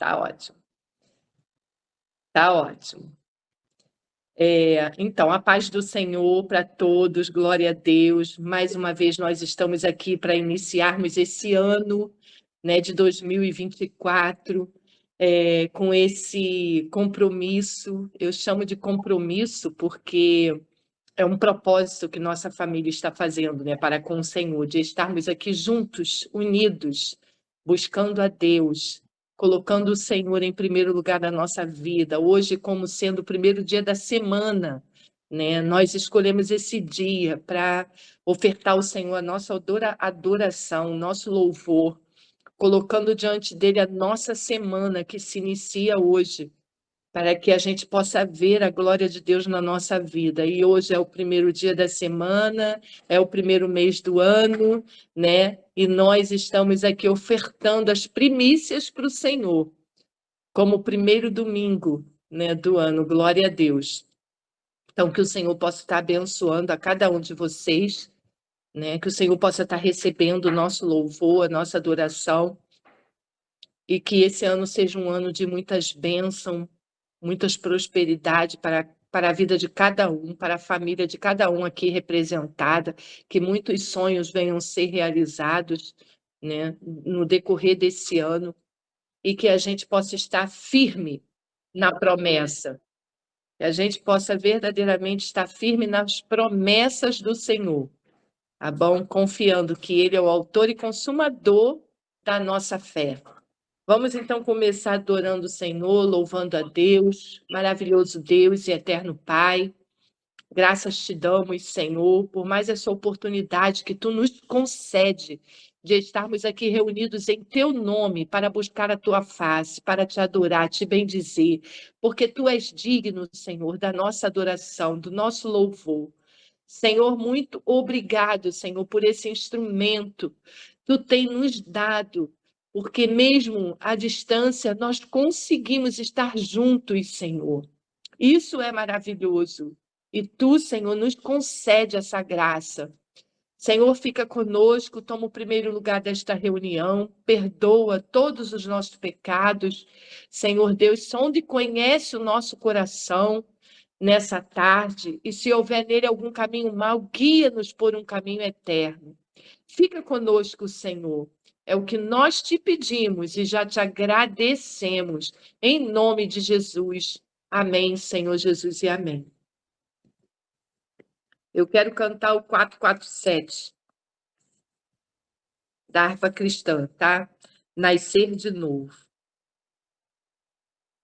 Tá ótimo, tá ótimo. Então, a paz do Senhor para todos, glória a Deus. Mais uma vez nós estamos aqui para iniciarmos esse ano, né, de 2024, com esse compromisso. Eu chamo de compromisso porque é um propósito que nossa família está fazendo, né, para com o Senhor, de estarmos aqui juntos, unidos, buscando a Deus, colocando o Senhor em primeiro lugar da nossa vida. Hoje, como sendo o primeiro dia da semana, né, nós escolhemos esse dia para ofertar ao Senhor a nossa adoração, o nosso louvor, colocando diante dele a nossa semana que se inicia hoje, para que a gente possa ver a glória de Deus na nossa vida. E hoje é o primeiro dia da semana, é o primeiro mês do ano, né? E nós estamos aqui ofertando as primícias para o Senhor, como o primeiro domingo, né, do ano. Glória a Deus. Então, que o Senhor possa estar abençoando a cada um de vocês, né? Que o Senhor possa estar recebendo o nosso louvor, a nossa adoração, e que esse ano seja um ano de muitas bênçãos, muitas prosperidade para a vida de cada um, para a família de cada um aqui representada, que muitos sonhos venham ser realizados, né, no decorrer desse ano, e que a gente possa estar firme na promessa, que a gente possa verdadeiramente estar firme nas promessas do Senhor, tá bom? Confiando que Ele é o autor e consumador da nossa fé. Vamos então começar adorando o Senhor, louvando a Deus, maravilhoso Deus e eterno Pai. Graças te damos, Senhor, por mais essa oportunidade que tu nos concede de estarmos aqui reunidos em teu nome para buscar a tua face, para te adorar, te bendizer, porque tu és digno, Senhor, da nossa adoração, do nosso louvor. Senhor, muito obrigado, Senhor, por esse instrumento que tu tem nos dado, porque mesmo à distância nós conseguimos estar juntos, Senhor. Isso é maravilhoso. E tu, Senhor, nos concede essa graça. Senhor, fica conosco, toma o primeiro lugar desta reunião, perdoa todos os nossos pecados. Senhor Deus, sonde e conhece o nosso coração nessa tarde, e se houver nele algum caminho mau, guia-nos por um caminho eterno. Fica conosco, Senhor. É o que nós te pedimos e já te agradecemos. Em nome de Jesus. Amém, Senhor Jesus, e amém. Eu quero cantar o 447 da harpa cristã, tá? Nascer de novo.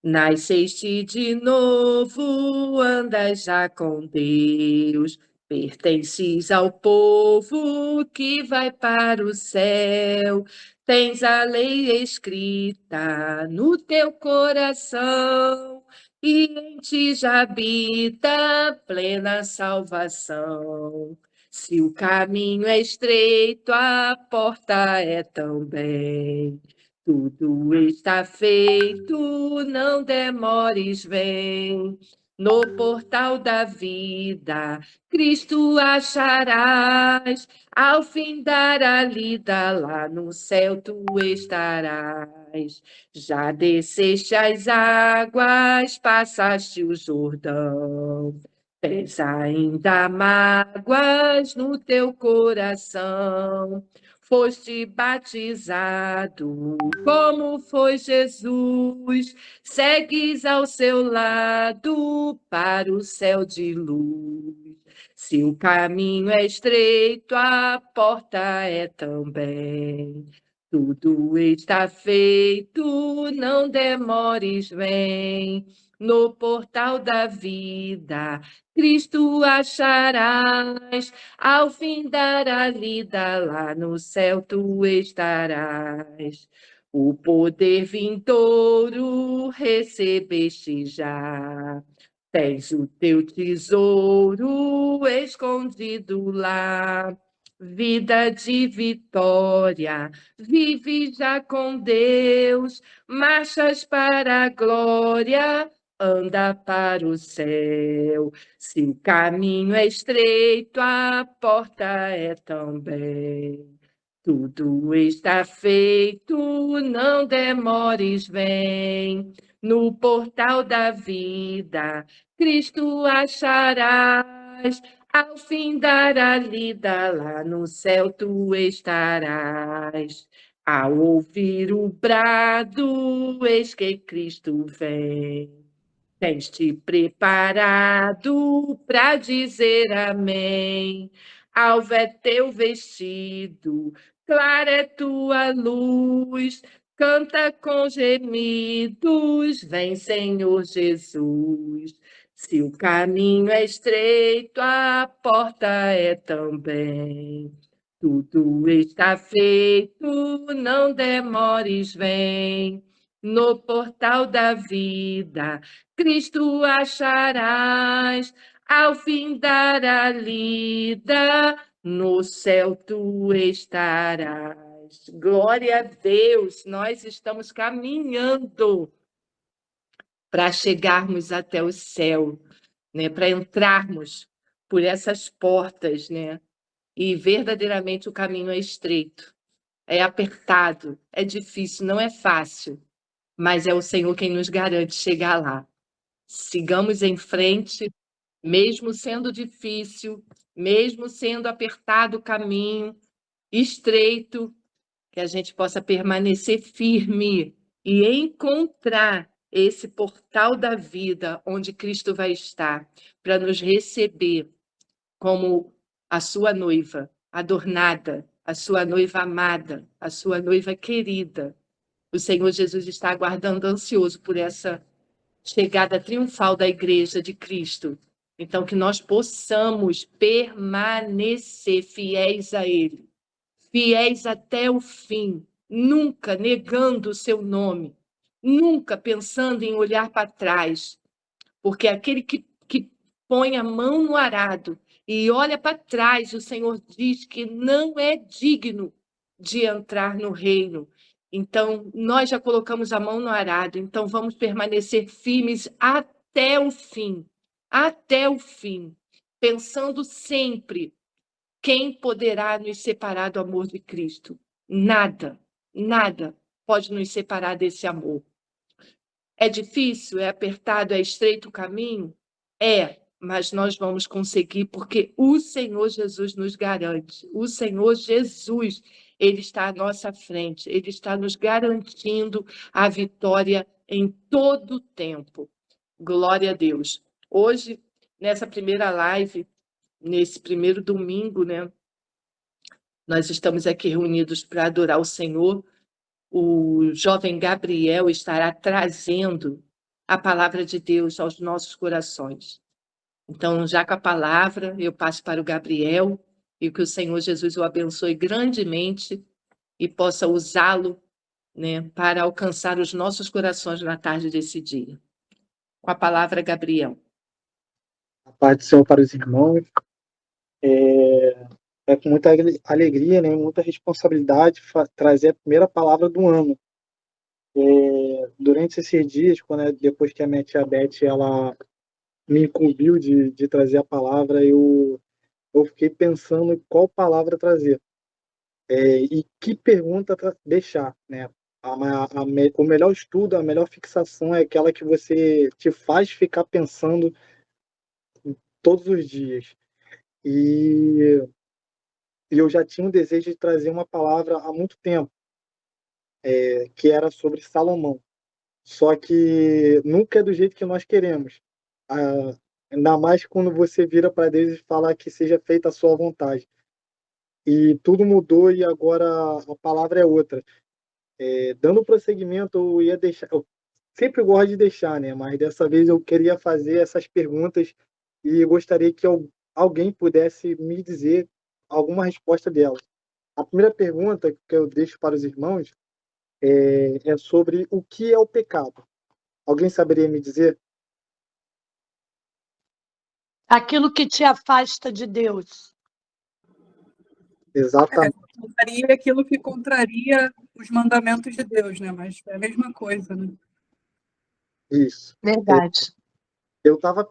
Nasceste de novo, andas já com Deus, pertences ao povo que vai para o céu. Tens a lei escrita no teu coração e em ti já habita plena salvação. Se o caminho é estreito, a porta é também. Tudo está feito, não demores, vem. No portal da vida, Cristo acharás. Ao findar a lida, lá no céu tu estarás. Já desceste as águas, passaste o Jordão. Tens ainda mágoas no teu coração. Foste batizado, como foi Jesus, segues ao seu lado para o céu de luz. Se o caminho é estreito, a porta é também. Tudo está feito, não demores, vem. No portal da vida, Cristo acharás. Ao findar a lida, lá no céu tu estarás. O poder vindouro recebeste já. Tens o teu tesouro escondido lá. Vida de vitória, vive já com Deus, marchas para a glória, anda para o céu. Se o caminho é estreito, a porta é também. Tudo está feito, não demores, vem. No portal da vida, Cristo acharás. Ao fim da lida, lá no céu tu estarás. Ao ouvir o brado, eis que Cristo vem. Tens te preparado para dizer amém. Alvo é teu vestido, clara é tua luz. Canta com gemidos, vem Senhor Jesus. Se o caminho é estreito, a porta é também. Tudo está feito, não demores, vem. No portal da vida, Cristo acharás. Ao fim da lida, no céu tu estarás. Glória a Deus, nós estamos caminhando para chegarmos até o céu, né? Para entrarmos por essas portas, né? E verdadeiramente o caminho é estreito, é apertado, é difícil, não é fácil, mas é o Senhor quem nos garante chegar lá. Sigamos em frente, mesmo sendo difícil, mesmo sendo apertado o caminho, estreito, que a gente possa permanecer firme e encontrar esse portal da vida onde Cristo vai estar para nos receber como a sua noiva adornada, a sua noiva amada, a sua noiva querida. O Senhor Jesus está aguardando ansioso por essa chegada triunfal da Igreja de Cristo. Então, que nós possamos permanecer fiéis a Ele, fiéis até o fim, nunca negando o seu nome, nunca pensando em olhar para trás, porque aquele que põe a mão no arado e olha para trás, o Senhor diz que não é digno de entrar no reino. Então, nós já colocamos a mão no arado, então vamos permanecer firmes até o fim, pensando sempre quem poderá nos separar do amor de Cristo. Nada, nada pode nos separar desse amor. É difícil, é apertado, é estreito o caminho? É, mas nós vamos conseguir porque o Senhor Jesus nos garante. O Senhor Jesus, ele está à nossa frente, ele está nos garantindo a vitória em todo o tempo. Glória a Deus. Hoje, nessa primeira live, nesse primeiro domingo, né, nós estamos aqui reunidos para adorar o Senhor. O jovem Gabriel estará trazendo a palavra de Deus aos nossos corações. Então, já com a palavra, eu passo para o Gabriel e que o Senhor Jesus o abençoe grandemente e possa usá-lo, né, para alcançar os nossos corações na tarde desse dia. Com a palavra, Gabriel. A paz do Senhor para os irmãos. É com muita alegria, né, muita responsabilidade trazer a primeira palavra do ano. Durante esses dias, depois que a minha tia Beth ela me incumbiu de trazer a palavra, eu fiquei pensando em qual palavra trazer e que pergunta deixar, né? O melhor estudo, a melhor fixação é aquela que você te faz ficar pensando todos os dias. E eu já tinha um desejo de trazer uma palavra há muito tempo, que era sobre Salomão. Só que nunca é do jeito que nós queremos. Ah, ainda mais quando você vira para Deus e fala que seja feita a sua vontade. E tudo mudou e agora a palavra é outra. Dando prosseguimento, eu ia deixar. Eu sempre gosto de deixar, né? Mas dessa vez eu queria fazer essas perguntas e gostaria que alguém pudesse me dizer alguma resposta delas. A primeira pergunta que eu deixo para os irmãos é sobre o que é o pecado. Alguém saberia me dizer? Aquilo que te afasta de Deus. Exatamente. Contraria aquilo que contraria os mandamentos de Deus, né? Mas é a mesma coisa, né? Isso. Verdade. Eu estava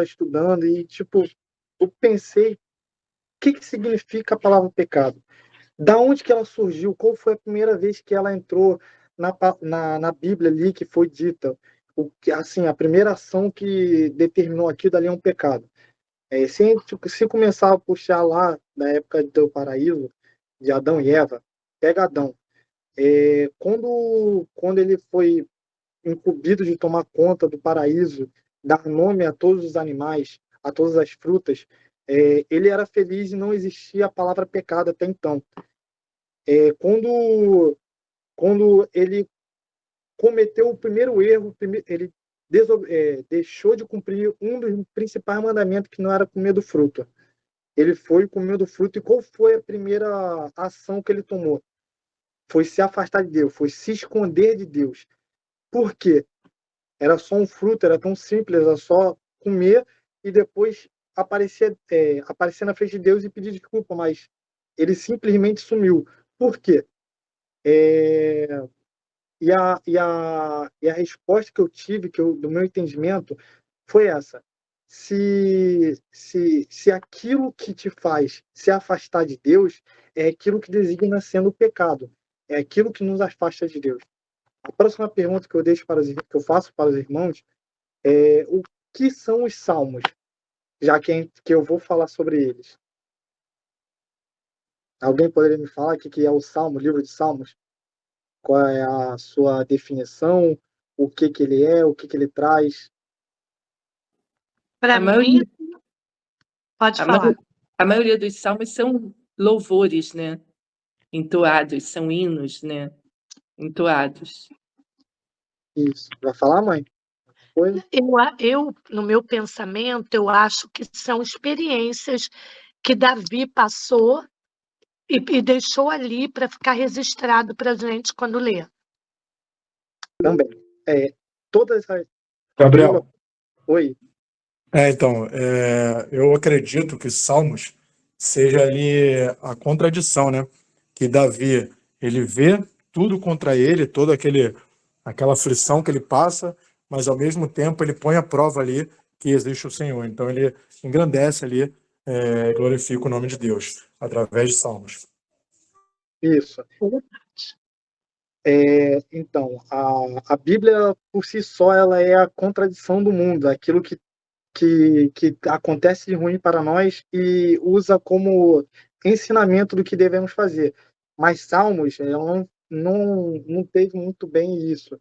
estudando e, tipo, eu pensei que significa a palavra pecado? Da onde que ela surgiu? Qual foi a primeira vez que ela entrou na Bíblia ali que foi dita? Assim, a primeira ação que determinou aquilo dali é um pecado. Se começar a puxar lá da época do paraíso, de Adão e Eva, pega Adão. Quando ele foi incumbido de tomar conta do paraíso, dar nome a todos os animais, a todas as frutas, ele era feliz e não existia a palavra pecado até então. Quando ele cometeu o primeiro erro, ele deixou de cumprir um dos principais mandamentos, que não era comer do fruto. Ele foi comer do fruto, e qual foi a primeira ação que ele tomou? Foi se afastar de Deus, foi se esconder de Deus. Por quê? Era só um fruto, era tão simples, era só comer e depois aparecer na frente de Deus e pedir desculpa, mas ele simplesmente sumiu. Por quê? E a resposta que eu tive, do meu entendimento, foi essa. Se aquilo que te faz se afastar de Deus é aquilo que designa sendo o pecado, é aquilo que nos afasta de Deus. A próxima pergunta que eu faço para os irmãos é: o que são os salmos? Já que eu vou falar sobre eles. Alguém poderia me falar o que é o Salmo, o livro de Salmos? Qual é a sua definição? O que ele é? O que ele traz? Para A mim, maioria, pode a, falar. a maioria dos salmos são louvores, né? Entoados, são hinos, né? Entoados. Isso. Vai falar, mãe? Coisa? No meu pensamento, eu acho que são experiências que Davi passou e deixou ali para ficar registrado para a gente quando lê. Também. Todas as. Gabriel, Oi. então, eu acredito que Salmos seja ali a contradição, né? Que Davi, ele vê tudo contra ele, toda aquela aflição que ele passa, mas ao mesmo tempo ele põe à prova ali que existe o Senhor. Então ele engrandece ali, glorifica o nome de Deus através de Salmos. Isso. Então, a Bíblia, por si só, ela é a contradição do mundo, aquilo que acontece de ruim para nós e usa como ensinamento do que devemos fazer. Mas Salmos, ela não teve muito bem isso.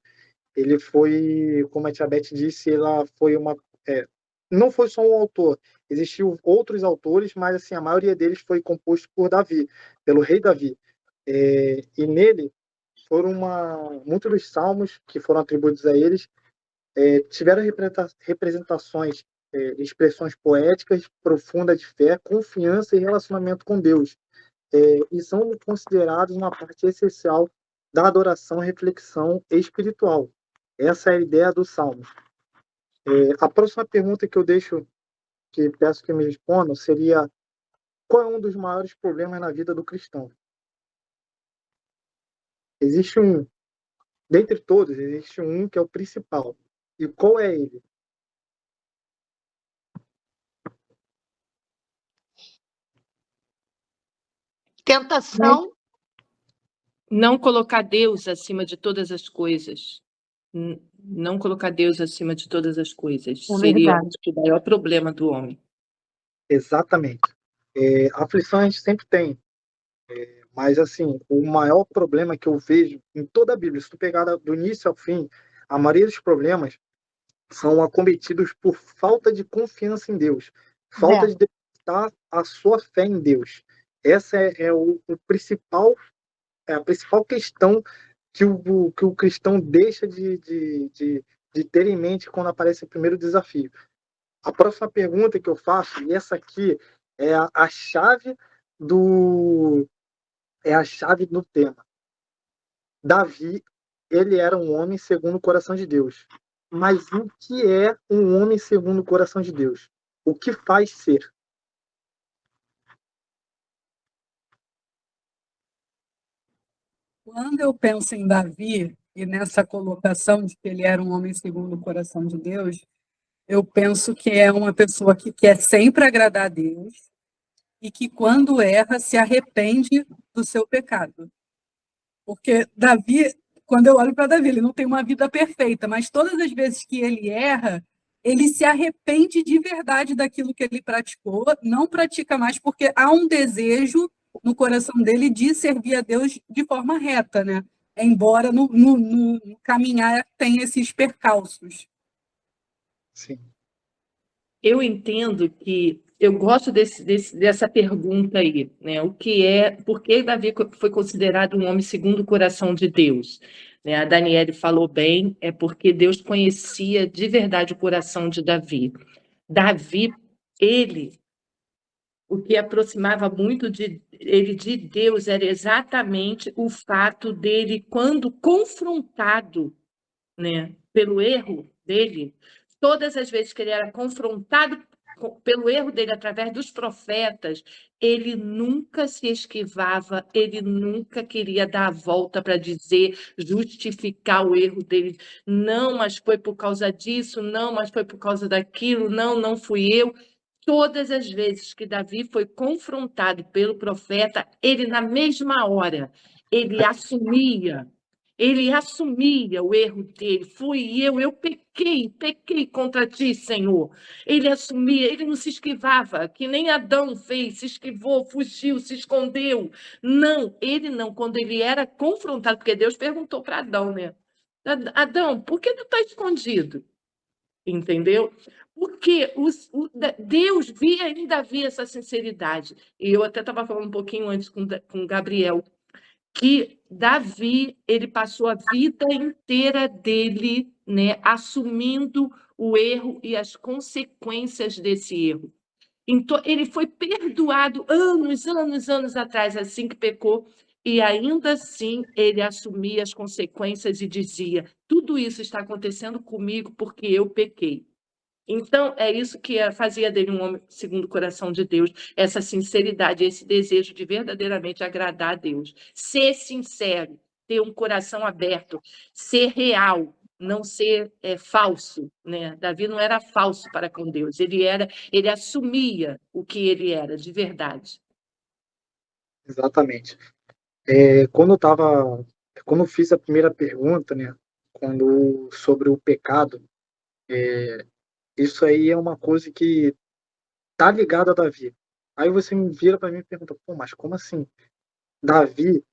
Ele foi, como a tia Beth disse, ela foi não foi só um autor, existiam outros autores, mas assim, a maioria deles foi composto por Davi, pelo rei Davi. E nele muitos dos salmos que foram atribuídos a eles tiveram representações, expressões poéticas profundas de fé, confiança e relacionamento com Deus, e são considerados uma parte essencial da adoração, reflexão espiritual. Essa é a ideia do salmo. A próxima pergunta que peço que me respondam, seria: qual é um dos maiores problemas na vida do cristão? Existe um, dentre todos, existe um que é o principal. E qual é ele? Tentação, Não colocar Deus acima de todas as coisas. Não colocar Deus acima de todas as coisas. é Seria verdade. o maior problema do homem. Exatamente. Aflição a gente sempre tem, mas assim, o maior problema que eu vejo em toda a Bíblia, se tu pegar do início ao fim, a maioria dos problemas são acometidos por falta de confiança em Deus, falta de depositar a sua fé em Deus. Essa é a principal questão que o cristão deixa de ter em mente quando aparece o primeiro desafio. A próxima pergunta que eu faço, e essa aqui é a chave do tema. Davi, ele era um homem segundo o coração de Deus. Mas o que é um homem segundo o coração de Deus? O que faz ser? Quando eu penso em Davi e nessa colocação de que ele era um homem segundo o coração de Deus, eu penso que é uma pessoa que quer sempre agradar a Deus e que, quando erra, se arrepende do seu pecado. Porque Davi, quando eu olho para Davi, ele não tem uma vida perfeita, mas todas as vezes que ele erra, ele se arrepende de verdade daquilo que ele praticou, não pratica mais, porque há um desejo no coração dele de servir a Deus de forma reta, né? Embora no caminhar tenha esses percalços. Sim. Eu entendo que eu gosto dessa pergunta aí, né? Por que Davi foi considerado um homem segundo o coração de Deus? Né? A Daniele falou bem, é porque Deus conhecia de verdade o coração de Davi. Davi, o que aproximava muito ele de Deus era exatamente o fato dele, quando confrontado, né, pelo erro dele, todas as vezes que ele era confrontado pelo erro dele através dos profetas, ele nunca se esquivava, ele nunca queria dar a volta para dizer, justificar o erro dele. Não, mas foi por causa disso, não, mas foi por causa daquilo, não, não fui eu. Todas as vezes que Davi foi confrontado pelo profeta, ele, na mesma hora, ele assumia o erro dele. Fui eu pequei contra ti, Senhor. Ele assumia, ele não se esquivava, que nem Adão fez, se esquivou, fugiu, se escondeu. Não, ele não. Quando ele era confrontado, porque Deus perguntou para Adão, né? Adão, por que tu está escondido? Entendeu? Porque Deus via em Davi essa sinceridade. E eu até estava falando um pouquinho antes com Gabriel, que Davi, ele passou a vida inteira dele, né, assumindo o erro e as consequências desse erro. Então, ele foi perdoado anos atrás, assim que pecou, e ainda assim ele assumia as consequências e dizia: tudo isso está acontecendo comigo porque eu pequei. Então, é isso que fazia dele um homem segundo o coração de Deus, essa sinceridade, esse desejo de verdadeiramente agradar a Deus. Ser sincero, ter um coração aberto, ser real, não ser falso, né? Davi não era falso para com Deus, ele assumia o que ele era de verdade. Exatamente. Quando eu fiz a primeira pergunta, né, sobre o pecado, isso aí é uma coisa que tá ligada a Davi. Aí você me vira para mim e pergunta, pô, mas como assim? Davi,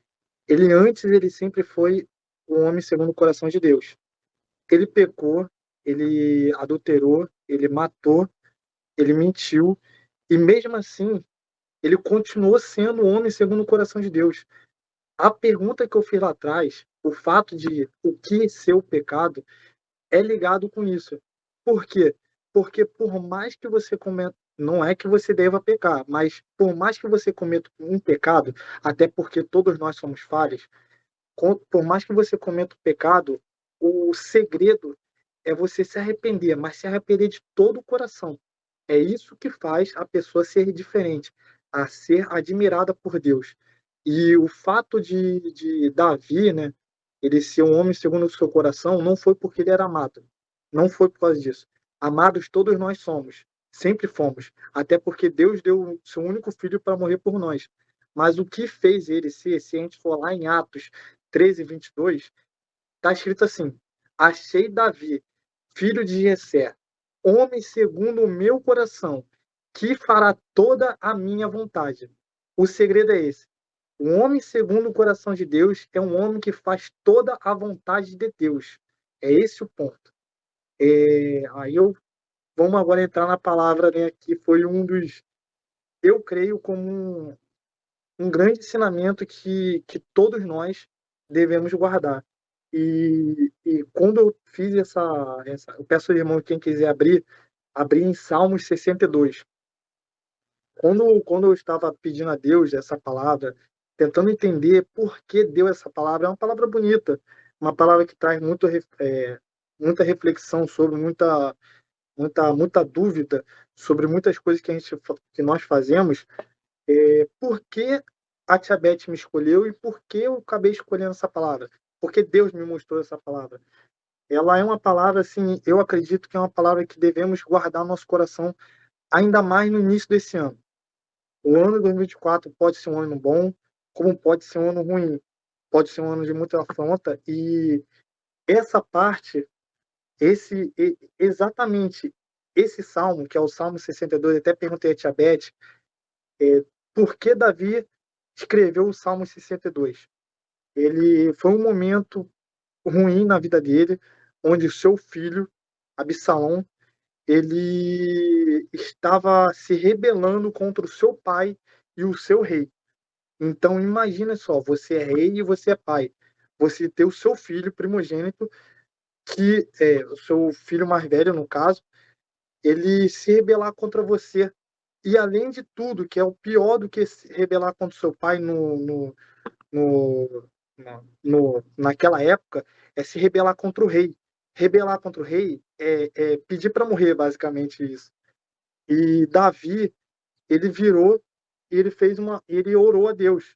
ele sempre foi um homem segundo o coração de Deus. Ele pecou, ele adulterou, ele matou, ele mentiu, e mesmo assim, ele continuou sendo um homem segundo o coração de Deus. A pergunta que eu fiz lá atrás, o fato de o que ser o pecado, é ligado com isso. Por quê? Porque por mais que você cometa, não é que você deva pecar, mas por mais que você cometa um pecado, até porque todos nós somos falhos, por mais que você cometa um pecado, o segredo é você se arrepender, mas se arrepender de todo o coração. É isso que faz a pessoa ser diferente, a ser admirada por Deus. E o fato de Davi, né, ele ser um homem segundo o seu coração, não foi porque ele era amado. Não foi por causa disso. Amados todos nós somos, sempre fomos. Até porque Deus deu o seu único filho para morrer por nós. Mas o que fez ele ser, se a gente for lá em Atos 13:22, está escrito assim: achei Davi, filho de Jessé, homem segundo o meu coração, que fará toda a minha vontade. O segredo é esse. Um homem segundo o coração de Deus é um homem que faz toda a vontade de Deus. É esse o ponto. Vamos agora entrar na palavra, né, que foi eu creio, como um grande ensinamento que todos nós devemos guardar. E quando eu fiz eu peço ao irmão, quem quiser abrir em Salmos 62. Quando eu estava pedindo a Deus essa palavra, tentando entender por que deu essa palavra, é uma palavra bonita, uma palavra que traz muita reflexão sobre muita dúvida sobre muitas coisas que nós fazemos. Por que a Tia Beth me escolheu e por que eu acabei escolhendo essa palavra? Porque Deus me mostrou essa palavra. Ela é uma palavra, assim, eu acredito que é uma palavra que devemos guardar no nosso coração, ainda mais no início desse ano. O ano de 2024 pode ser um ano bom, como pode ser um ano ruim, pode ser um ano de muita afronta, e essa parte, exatamente esse salmo, que é o Salmo 62, até perguntei a tia Beth, por que Davi escreveu o Salmo 62? Ele foi um momento ruim na vida dele, onde o seu filho, Absalão, ele estava se rebelando contra o seu pai e o seu rei. Então imagina só, você é rei e você é pai. Você ter o seu filho primogênito, que é o seu filho mais velho, no caso, ele se rebelar contra você. E além de tudo, que é o pior do que se rebelar contra o seu pai no, naquela época, é se rebelar contra o rei. Rebelar contra o rei é pedir para morrer, basicamente isso. E Davi, ele virou e ele orou a Deus.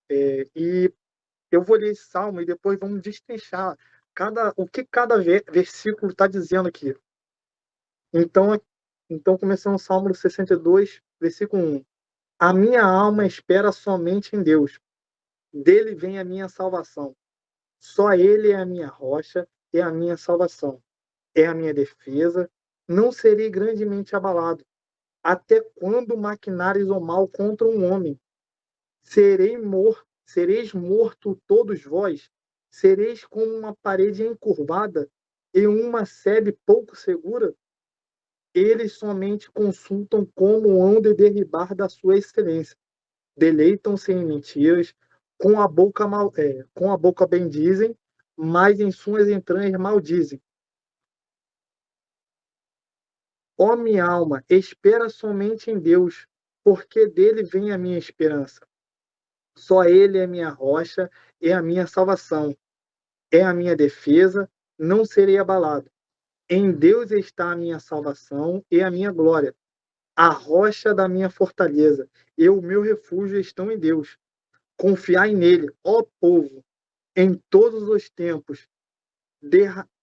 E eu vou ler esse salmo e depois vamos destrinchar o que cada versículo está dizendo aqui. Então, começando o Salmo 62, versículo 1. A minha alma espera somente em Deus. Dele vem a minha salvação. Só ele é a minha rocha e a minha salvação. É a minha defesa. Não serei grandemente abalado. Até quando maquinares o mal contra um homem? Sereis morto todos vós? Sereis como uma parede encurvada e uma sebe pouco segura? Eles somente consultam como hão de derribar da sua excelência. Deleitam-se em mentiras, com a boca bendizem, mas em suas entranhas maldizem. Ó minha alma, espera somente em Deus, porque dele vem a minha esperança. Só ele é minha rocha e a minha salvação. É a minha defesa, não serei abalado. Em Deus está a minha salvação e a minha glória, a rocha da minha fortaleza. E o meu refúgio estão em Deus. Confiai nele, ó povo, em todos os tempos.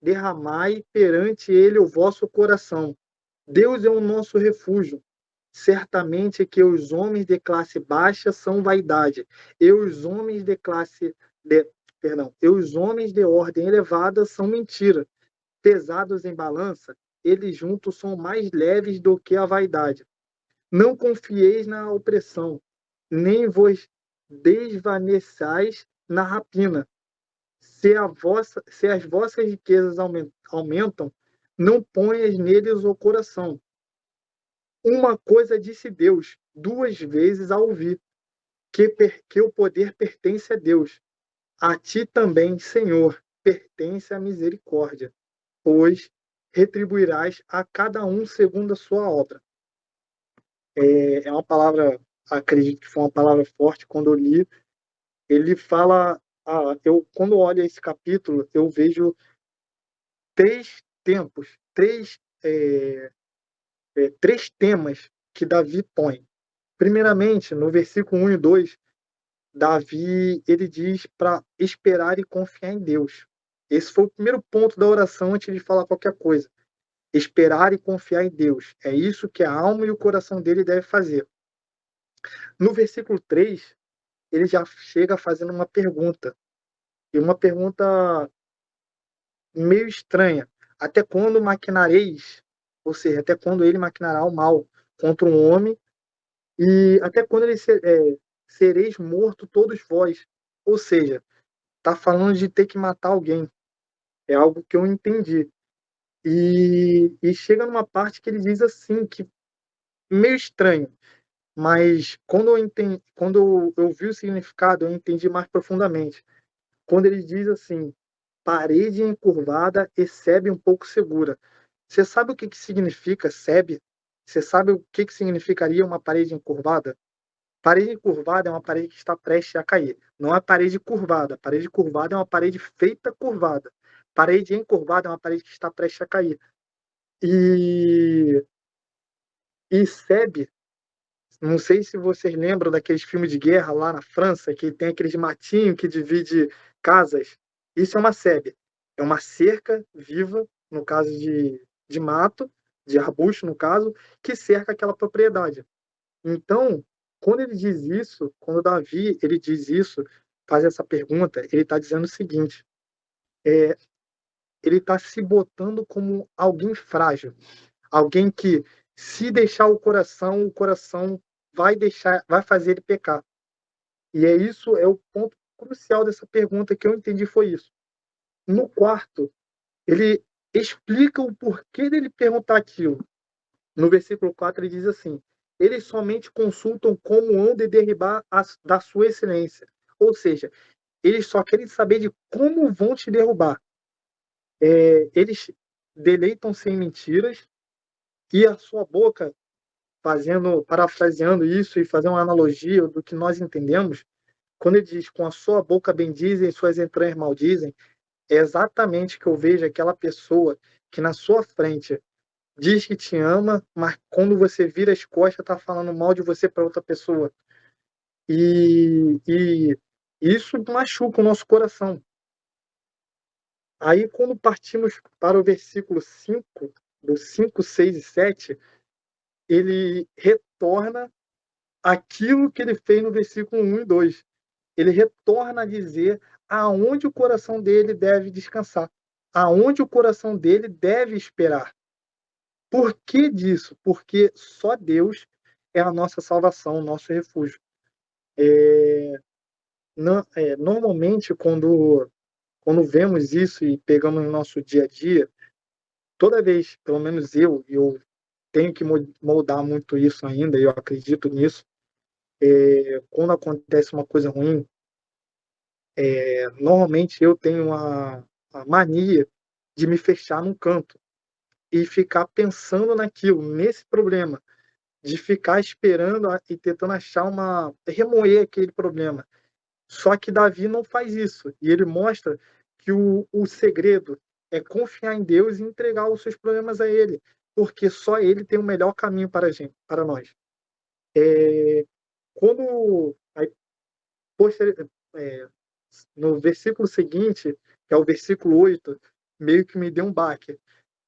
Derramai perante ele o vosso coração. Deus é o nosso refúgio. Certamente que os homens de classe baixa são vaidade, e os homens e os homens de ordem elevada são mentira. Pesados em balança, eles juntos são mais leves do que a vaidade. Não confieis na opressão, nem vos desvaneçais na rapina. Se as vossas riquezas aumentam, não ponhas neles o coração. Uma coisa disse Deus, duas vezes a ouvir, que o poder pertence a Deus. A ti também, Senhor, pertence a misericórdia, pois retribuirás a cada um segundo a sua obra. É uma palavra, acredito que foi uma palavra forte quando eu li. Ele fala, quando olho esse capítulo, eu vejo três tempos, três temas que Davi põe. Primeiramente, no versículo 1 e 2, Davi ele diz para esperar e confiar em Deus. Esse foi o primeiro ponto da oração antes de falar qualquer coisa. Esperar e confiar em Deus. É isso que a alma e o coração dele devem fazer. No versículo 3, ele já chega fazendo uma pergunta. E uma pergunta meio estranha. Até quando maquinareis? Ou seja, até quando ele maquinará o mal contra um homem? E até quando sereis morto todos vós? Ou seja, está falando de ter que matar alguém. É algo que eu entendi. E chega numa parte que ele diz assim, que meio estranho. Mas quando eu vi o significado, eu entendi mais profundamente. Quando ele diz assim, parede encurvada e sebe um pouco segura. Você sabe o que significa sebe? Você sabe o que significaria uma parede encurvada? Parede encurvada é uma parede que está prestes a cair. Não é parede curvada. Parede curvada é uma parede feita curvada. Parede encurvada é uma parede que está prestes a cair. E sebe, não sei se vocês lembram daqueles filmes de guerra lá na França, que tem aqueles matinhos que divide casas. Isso é uma sebe. É uma cerca viva, no caso de mato, de arbusto, no caso, que cerca aquela propriedade. Então, quando ele diz isso, quando Davi ele diz isso, faz essa pergunta, ele está dizendo o seguinte: ele está se botando como alguém frágil, alguém que, se deixar o coração vai fazer ele pecar. E isso é o ponto crucial dessa pergunta que eu entendi foi isso. No quarto, ele explica o porquê dele perguntar aquilo. No versículo 4 ele diz assim: eles somente consultam como hão de derribar da sua excelência. Ou seja, eles só querem saber de como vão te derrubar. Eles deleitam-se em mentiras e a sua boca, parafraseando isso e fazendo uma analogia do que nós entendemos, quando ele diz com a sua boca bendizem e suas entranhas maldizem, é exatamente que eu vejo aquela pessoa que na sua frente diz que te ama, mas quando você vira as costas está falando mal de você para outra pessoa. E isso machuca o nosso coração. Aí, quando partimos para o versículo 5, do 5, 6 e 7, ele retorna aquilo que ele fez no versículo 1 e 2. Ele retorna a dizer aonde o coração dele deve descansar, aonde o coração dele deve esperar. Por que disso? Porque só Deus é a nossa salvação, o nosso refúgio. Normalmente, quando vemos isso e pegamos no nosso dia a dia, toda vez, pelo menos eu tenho que moldar muito isso ainda, eu acredito nisso, quando acontece uma coisa ruim, normalmente eu tenho a mania de me fechar num canto e ficar pensando naquilo, nesse problema, de ficar esperando e tentando remoer aquele problema. Só que Davi não faz isso, e ele mostra que o segredo é confiar em Deus e entregar os seus problemas a ele, porque só ele tem o melhor caminho para nós. No versículo seguinte, que é o versículo 8, meio que me deu um baque.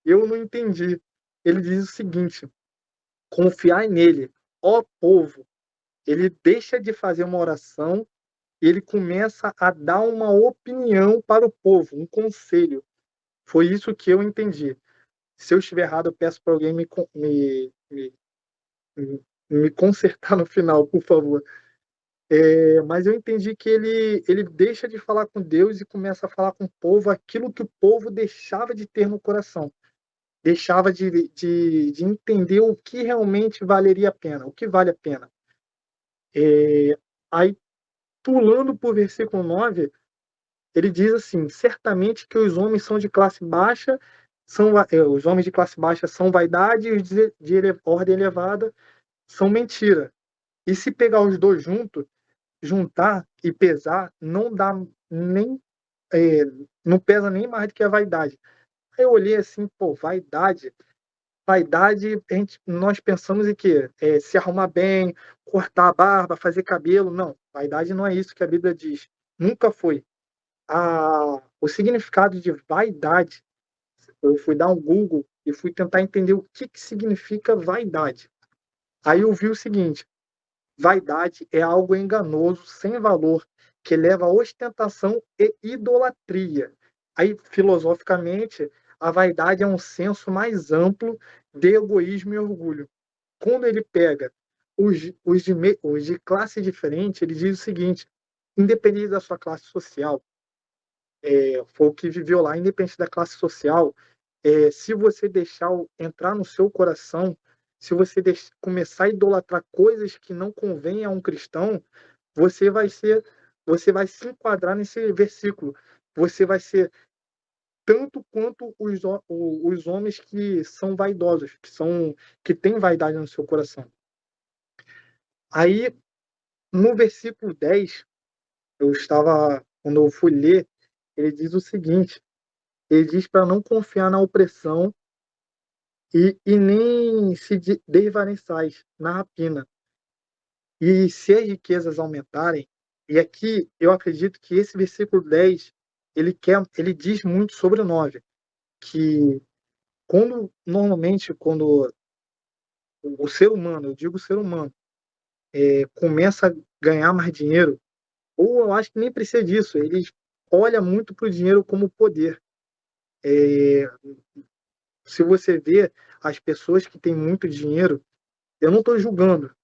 Eu não entendi. Ele diz o seguinte: confiar nele, ó povo. Ele deixa de fazer uma oração e ele começa a dar uma opinião para o povo, um conselho. Foi isso que eu entendi. Se eu estiver errado, eu peço para alguém me consertar no final, por favor. Mas eu entendi que ele deixa de falar com Deus e começa a falar com o povo aquilo que o povo deixava de ter no coração. Deixava de entender o que realmente valeria a pena, o que vale a pena. Aí, pulando para o versículo 9, ele diz assim: certamente que os homens são de classe baixa, os homens de classe baixa são vaidade, e os de ordem elevada são mentira. E se pegar os dois juntar e pesar, não dá nem não pesa nem mais do que a vaidade. Aí eu olhei assim, pô, vaidade, nós pensamos em quê? Se arrumar bem, cortar a barba, fazer cabelo. Não, vaidade não é isso que a Bíblia diz. Nunca foi. O significado de vaidade, eu fui dar um Google e fui tentar entender o que significa vaidade. Aí eu vi o seguinte: vaidade é algo enganoso, sem valor, que leva à ostentação e idolatria. Aí, filosoficamente, a vaidade é um senso mais amplo de egoísmo e orgulho. Quando ele pega os de classe diferente, ele diz o seguinte: independente da sua classe social, foi o que viveu lá, independente da classe social, se você deixar entrar no seu coração, se você começar a idolatrar coisas que não convêm a um cristão, você vai se enquadrar nesse versículo. Você vai ser tanto quanto os homens que são vaidosos, que têm vaidade no seu coração. Aí, no versículo 10, quando eu fui ler, ele diz o seguinte: ele diz para não confiar na opressão e nem se desvaneçais na rapina. E se as riquezas aumentarem, e aqui eu acredito que esse versículo 10, ele diz muito sobre o 9, que normalmente quando o ser humano, eu digo ser humano, começa a ganhar mais dinheiro, ou eu acho que nem precisa disso, ele olha muito para o dinheiro como poder. Se você vê as pessoas que têm muito dinheiro, eu não estou julgando.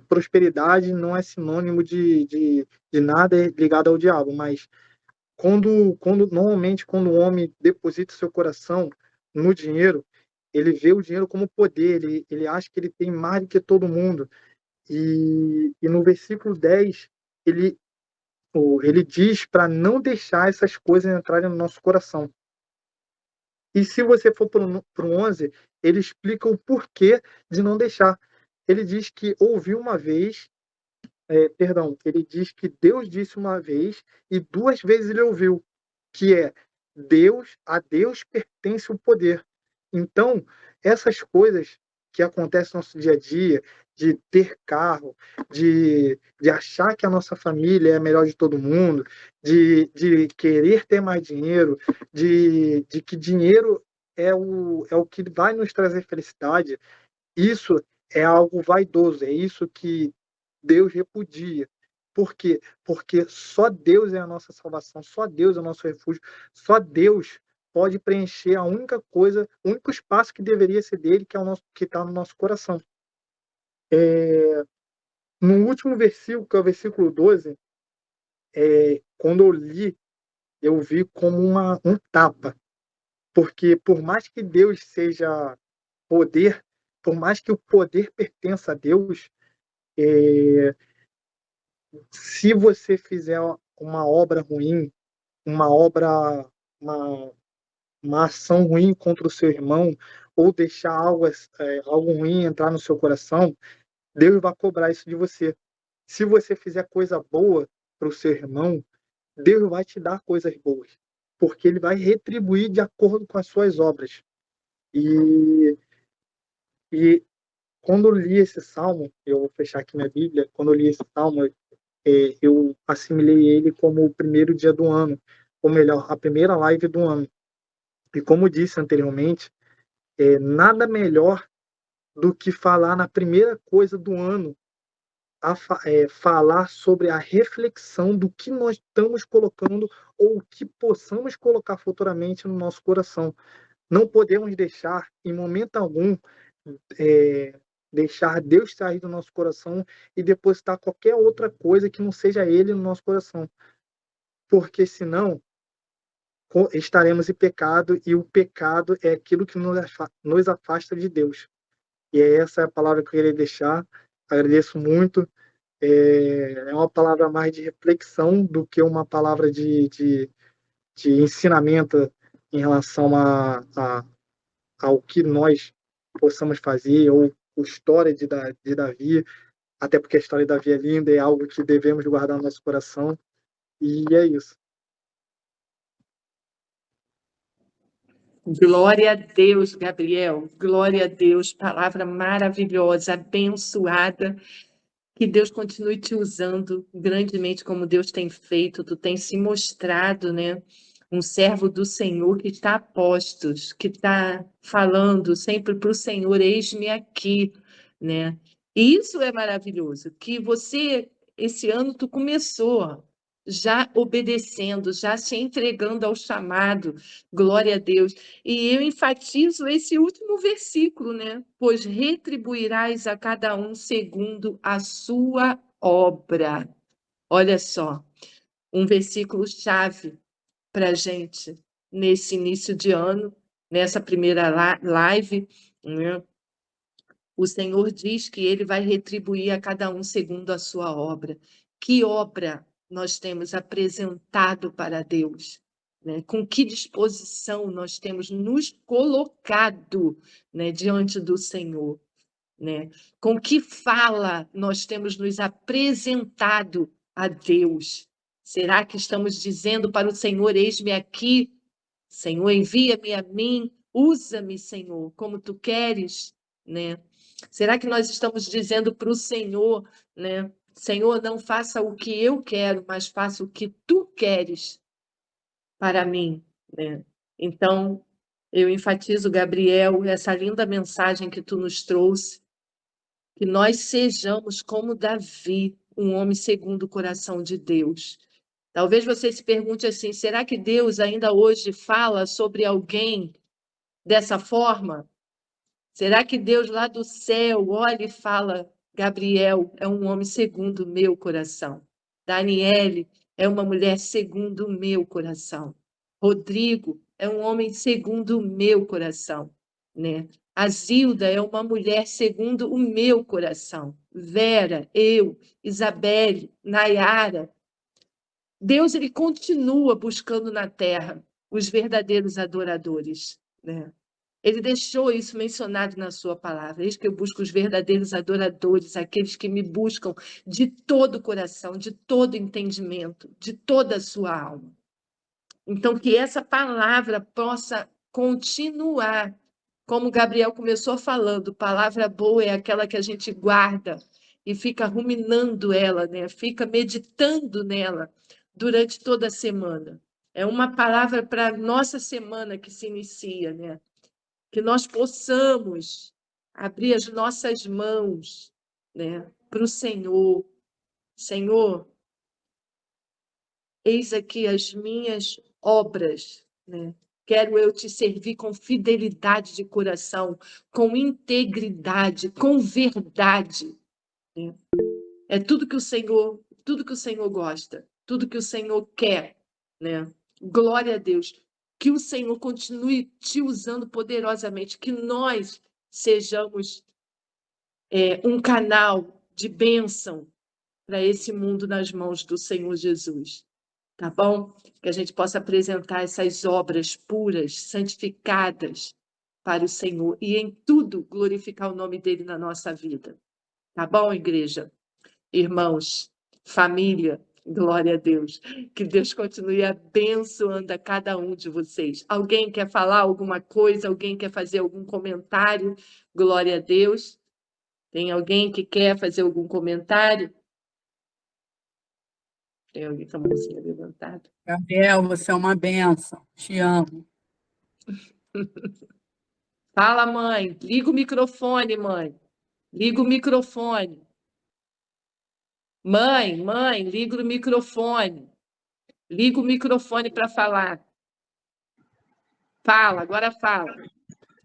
Prosperidade não é sinônimo de nada ligado ao diabo, mas normalmente quando o homem deposita seu coração no dinheiro, ele vê o dinheiro como poder, ele acha que ele tem mais do que todo mundo. E no versículo 10, ele diz para não deixar essas coisas entrarem no nosso coração. E se você for para o 11, ele explica o porquê de não deixar. Ele diz que ouviu uma vez, ele diz que Deus disse uma vez e 2 vezes ele ouviu, que a Deus pertence o poder. Então, essas coisas que acontecem no nosso dia a dia, de ter carro, de achar que a nossa família é a melhor de todo mundo, de querer ter mais dinheiro, de que dinheiro é o que vai nos trazer felicidade, isso é algo vaidoso, é isso que Deus repudia. Por quê? Porque só Deus é a nossa salvação, só Deus é o nosso refúgio, só Deus pode preencher a única coisa, o único espaço que deveria ser dele, que é o nosso, que está no nosso coração. No último versículo, que é o versículo 12, quando eu li, eu vi como um tapa. Porque por mais que Deus seja poder, por mais que o poder pertença a Deus, se você fizer uma obra ruim, uma obra, uma, uma ação ruim contra o seu irmão, ou deixar algo ruim entrar no seu coração, Deus vai cobrar isso de você. Se você fizer coisa boa para o seu irmão, Deus vai te dar coisas boas, porque ele vai retribuir de acordo com as suas obras. E quando eu li esse salmo, eu vou fechar aqui minha Bíblia, quando eu li esse salmo, eu assimilei ele como o primeiro dia do ano, ou melhor, a primeira live do ano. E como disse anteriormente, nada melhor do que falar na primeira coisa do ano, falar sobre a reflexão do que nós estamos colocando ou o que possamos colocar futuramente no nosso coração. Não podemos deixar, em momento algum, deixar Deus sair do nosso coração e depositar qualquer outra coisa que não seja Ele no nosso coração. Porque senão estaremos em pecado, e o pecado é aquilo que nos afasta de Deus. E essa é a palavra que eu queria deixar. Agradeço muito. É uma palavra mais de reflexão do que uma palavra de ensinamento em relação ao que nós possamos fazer, ou a história de Davi, até porque a história de Davi é linda, é algo que devemos guardar no nosso coração. E é isso. Glória a Deus, Gabriel. Glória a Deus. Palavra maravilhosa, abençoada. Que Deus continue te usando grandemente como Deus tem feito. Tu tem se mostrado, né? Um servo do Senhor que está a postos, que está falando sempre para o Senhor, eis-me aqui, né? E isso é maravilhoso, que você, esse ano, tu começou já obedecendo, já se entregando ao chamado, glória a Deus. E eu enfatizo esse último versículo, né? Pois retribuirás a cada um segundo a sua obra. Olha só, um versículo chave para a gente nesse início de ano, nessa primeira live, né? O Senhor diz que Ele vai retribuir a cada um segundo a sua obra. Que obra nós temos apresentado para Deus? Né? Com que disposição nós temos nos colocado, né, diante do Senhor? Né? Com que fala nós temos nos apresentado a Deus? Será que estamos dizendo para o Senhor, eis-me aqui, Senhor, envia-me a mim, usa-me, Senhor, como tu queres, né? Será que nós estamos dizendo para o Senhor, né? Senhor, não faça o que eu quero, mas faça o que tu queres para mim, né? Então, eu enfatizo, Gabriel, essa linda mensagem que tu nos trouxe, que nós sejamos como Davi, um homem segundo o coração de Deus. Talvez você se pergunte assim, será que Deus ainda hoje fala sobre alguém dessa forma? Será que Deus lá do céu olha e fala, Gabriel é um homem segundo o meu coração. Daniele é uma mulher segundo o meu coração. Rodrigo é um homem segundo o meu coração, né? A Zilda é uma mulher segundo o meu coração. Vera, eu, Isabelle, Nayara. Deus ele continua buscando na terra os verdadeiros adoradores, né? Ele deixou isso mencionado na sua palavra. Eis que eu busco os verdadeiros adoradores, aqueles que me buscam de todo o coração, de todo entendimento, de toda a sua alma. Então, que essa palavra possa continuar. Como Gabriel começou falando, palavra boa é aquela que a gente guarda e fica ruminando ela, né? Fica meditando nela durante toda a semana. É uma palavra para a nossa semana que se inicia, né? Que nós possamos abrir as nossas mãos, né, para o Senhor. Senhor, eis aqui as minhas obras, né? Quero eu te servir com fidelidade de coração, com integridade, com verdade, né? É tudo que o Senhor gosta, tudo que o Senhor quer, né? Glória a Deus. Que o Senhor continue te usando poderosamente, que nós sejamos um canal de bênção para esse mundo nas mãos do Senhor Jesus. Tá bom? Que a gente possa apresentar essas obras puras, santificadas para o Senhor e em tudo glorificar o nome dele na nossa vida. Tá bom, igreja? Irmãos, família, glória a Deus. Que Deus continue abençoando a cada um de vocês. Alguém quer falar alguma coisa? Alguém quer fazer algum comentário? Glória a Deus. Tem alguém que quer fazer algum comentário? Tem alguém com a mãozinha levantada? Gabriel, você é uma bênção. Te amo. Fala, mãe. Liga o microfone, mãe. Liga o microfone. Mãe, liga o microfone. Liga o microfone para falar. Fala, agora fala.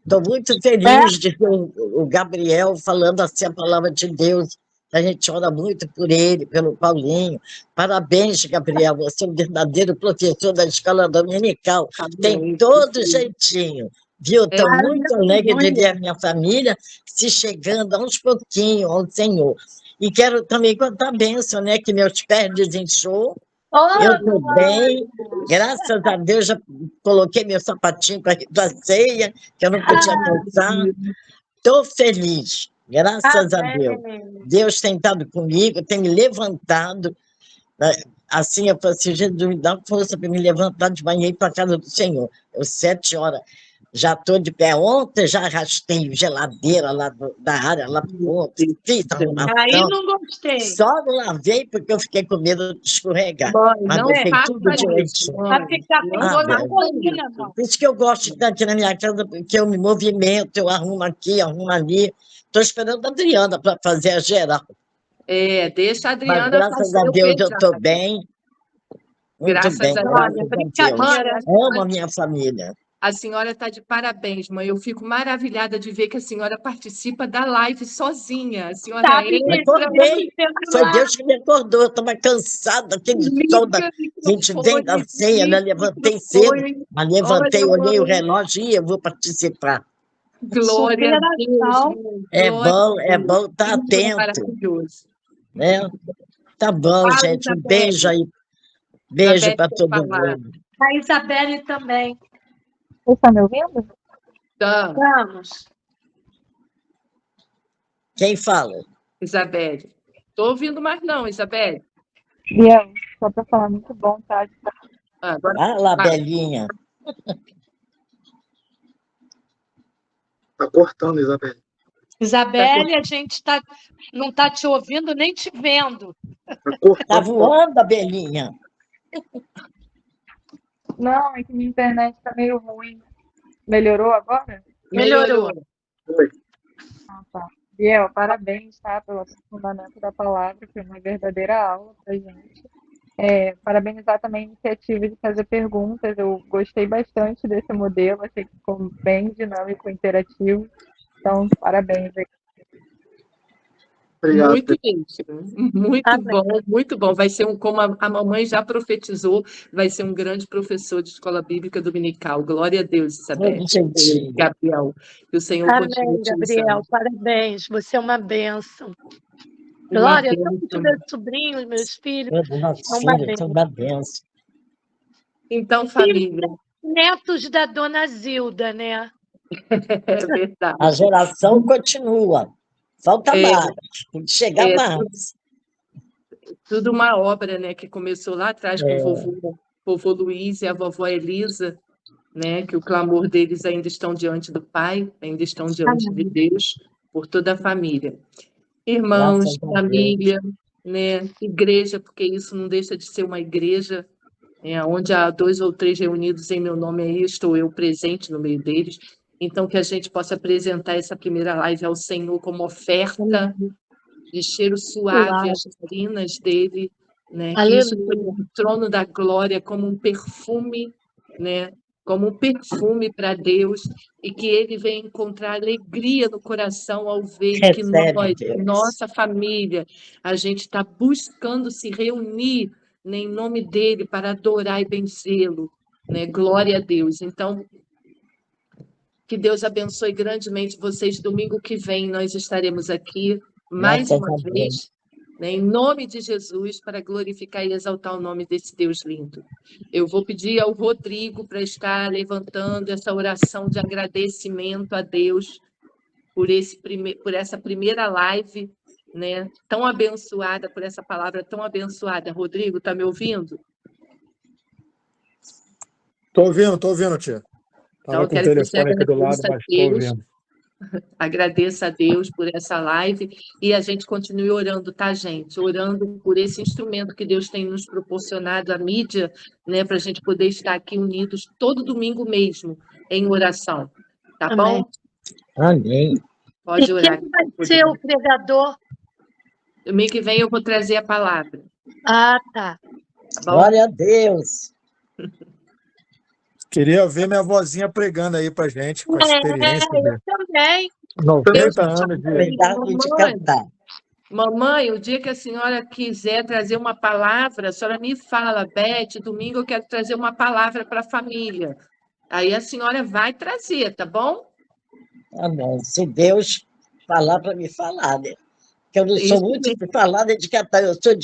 Estou muito feliz de ver o Gabriel falando assim a palavra de Deus. A gente ora muito por ele, pelo Paulinho. Parabéns, Gabriel. Você é um verdadeiro professor da escola dominical. Tem todo jeitinho. Viu? Estou muito alegre de ver a minha família se chegando aos pouquinhos ao Senhor. E quero também contar a bênção, né? Que meus pés desinchou. Eu estou bem, graças a Deus, já coloquei meu sapatinho para a ceia, que eu não podia calçar. Estou feliz, graças a Deus. Deus tem estado comigo, tem me levantado. Assim, eu falei assim, Jesus, me dá força para me levantar de manhã e ir para a casa do Senhor. Eu, 7 horas, já estou de pé. Ontem já arrastei geladeira lá da área, lá para o outro, fiz arrumação. Aí não gostei. Só não lavei porque eu fiquei com medo de escorregar. Mãe, Mas não botei faça tudo isso, direitinho. mãe. Vai ficar Não com dor na faça coluna, mano. Por isso que eu gosto de estar aqui na minha casa, porque eu me movimento, eu arrumo aqui, arrumo ali. Estou esperando a Adriana para fazer a geral. Deixa a Mas Adriana graças fazer a o Deus eu pesado. estou bem, muito Graças bem, a Deus. graças a Deus. brincadeira. Amo a minha família. A senhora está de parabéns, mãe. Eu fico maravilhada de ver que a senhora participa da live sozinha. A senhora Sabe que Acordei. Foi Deus que me acordou, eu estava cansada, aquele sol da... A gente vem da ceia, né? Levantei cedo, mas levantei, olhei o relógio e eu vou participar. Glória a Deus. Mãe. É bom estar Isso é atento, maravilhoso. né? Tá bom, Fala, gente, um Isabelle. beijo aí. Beijo Isabelle para quer todo falar. mundo. A Isabelle também. Você está me ouvindo? Tá, Vamos. Quem fala? Isabelle. Estou ouvindo mais não, Isabelle. Biel, só para falar, muito bom, tá? Agora Ah lá, Belinha. Tá cortando, Isabelle. Isabelle, a gente não está te ouvindo nem te vendo. Tá Tá cortando. voando a Belinha. Não, é que minha internet está meio ruim. Melhorou agora? Melhorou. Oi. Ah, tá. Biel, parabéns, tá, pelo aprofundamento da palavra, foi uma verdadeira aula pra gente. Parabenizar também a iniciativa de fazer perguntas, eu gostei bastante desse modelo, achei que ficou bem dinâmico e interativo, então parabéns aí. Obrigado. Muito mesmo, muito Amém. bom, muito bom. Vai ser como a mamãe já profetizou, vai ser um grande professor de escola bíblica dominical. Glória a Deus, Isabel, Muito gentil. Gabriel. Que o Senhor continue Amém, te Gabriel. usando. Parabéns. Você é uma bênção. Uma Glória, tanto bênção. meus sobrinhos, meus filhos, Todos nossos são uma filhos são bênção. uma benção. Então, família, Netos da dona Zilda, né? é verdade. A geração continua. Falta É, mais, tem que chegar é mais. tudo uma obra, né, que começou lá atrás com É. o vovô Luiz e a vovó Elisa, né, que o clamor deles ainda estão diante do Pai, ainda estão diante de Deus, por toda a família. Irmãos, Graças a Deus. família, né, igreja, porque isso não deixa de ser uma igreja, onde há 2 ou 3 reunidos em meu nome, aí estou eu presente no meio deles. Então, que a gente possa apresentar essa primeira live ao Senhor como oferta de cheiro suave às narinas dele, né? Que isso Aleluia. no trono da glória como um perfume, né? Como um perfume para Deus, e que ele venha encontrar alegria no coração ao ver que Recebe, nós, Deus. nossa família, a gente está buscando se reunir, né, em nome dele para adorar e benzê-lo, né? Glória a Deus. Então, que Deus abençoe grandemente vocês. Domingo que vem nós estaremos aqui mais Graças uma a Deus. vez, né, em nome de Jesus, para glorificar e exaltar o nome desse Deus lindo. Eu vou pedir ao Rodrigo para estar levantando essa oração de agradecimento a Deus por essa primeira live, né, tão abençoada, por essa palavra tão abençoada. Rodrigo, está me ouvindo? Tô ouvindo, tia. Então, Tava eu com o quero que você telefone aqui do lado, agradeça a mas tô Deus. ouvindo. Agradeça a Deus por essa live e a gente continue orando, tá, gente? Orando por esse instrumento que Deus tem nos proporcionado, a mídia, né, para a gente poder estar aqui unidos todo domingo mesmo, em oração. Tá Amém. bom? Amém. Pode E orar. quem vai ser o pregador? Domingo que vem eu vou trazer a palavra, Ah, tá. tá bom? Glória a Deus. Queria ver minha vozinha pregando aí pra gente, com a experiência eu de também. 90 anos de... Obrigado de cantar. Mamãe, o dia que a senhora quiser trazer uma palavra, a senhora me fala, Beth, domingo eu quero trazer uma palavra para a família. Aí a senhora vai trazer, tá bom? Amém. Se Deus falar para me falar, né? Porque eu não sou Isso muito mesmo. de falar nem de cantar, eu sou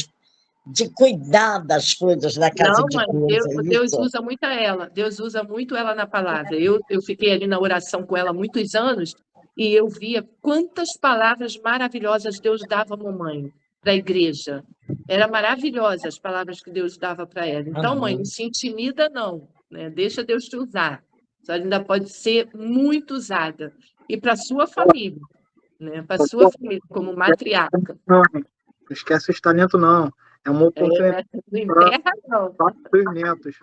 de cuidar das coisas da casa Não, de mãe, Deus, é Deus isso? usa muito ela. Deus usa muito ela na palavra. Eu fiquei ali na oração com ela há muitos anos e eu via quantas palavras maravilhosas Deus dava à mamãe, para a igreja. Era maravilhosa as palavras que Deus dava para ela. Então, mãe, Amém. não se intimida, não, né? Deixa Deus te usar. A senhora ainda pode ser muito usada. E para a sua família, né? Para a sua família, como matriarca. Não esquece esse talento, não. É uma oportunidade Não enterra, não. para os netos.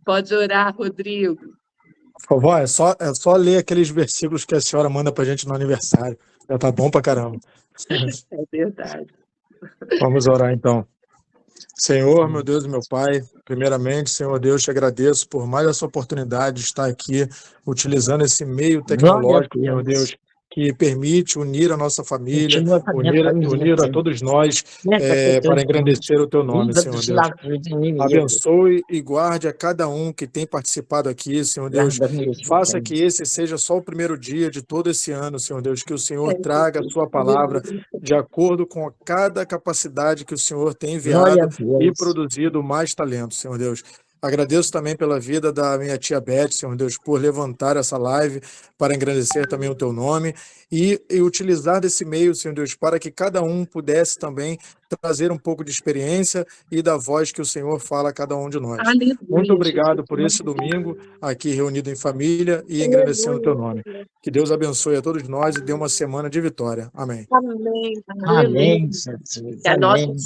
Pode orar, Rodrigo. Vovó, é só ler aqueles versículos que a senhora manda pra gente no aniversário. Já tá bom pra caramba. É verdade. Vamos orar então. Senhor, meu Deus e meu Pai, primeiramente, Senhor Deus, te agradeço por mais essa oportunidade de estar aqui utilizando esse meio Glória a tecnológico, Senhor Deus. Deus, que permite unir a nossa família, Continua com a minha família, unir a Senhor. todos nós Nessa que para teu engrandecer o teu nome, livra Senhor dos Deus. laços do inimigo. Abençoe e guarde a cada um que tem participado aqui, Senhor Deus. Guarda mesmo, Faça Senhor. que esse seja só o primeiro dia de todo esse ano, Senhor Deus. Que o Senhor traga a sua palavra de acordo com cada capacidade que o Senhor tem Glória a enviado e Deus. produzido mais talento, Senhor Deus. Agradeço também pela vida da minha tia Beth, Senhor Deus, por levantar essa live para engrandecer também o teu nome e utilizar desse meio, Senhor Deus, para que cada um pudesse também trazer um pouco de experiência e da voz que o Senhor fala a cada um de nós. Aleluia, Muito obrigado Jesus. por esse domingo aqui reunido em família e engrandecendo o teu nome. Que Deus abençoe a todos nós e dê uma semana de vitória. Amém. Amém. Aleluia. Amém, Jesus. Que a nossa Amém.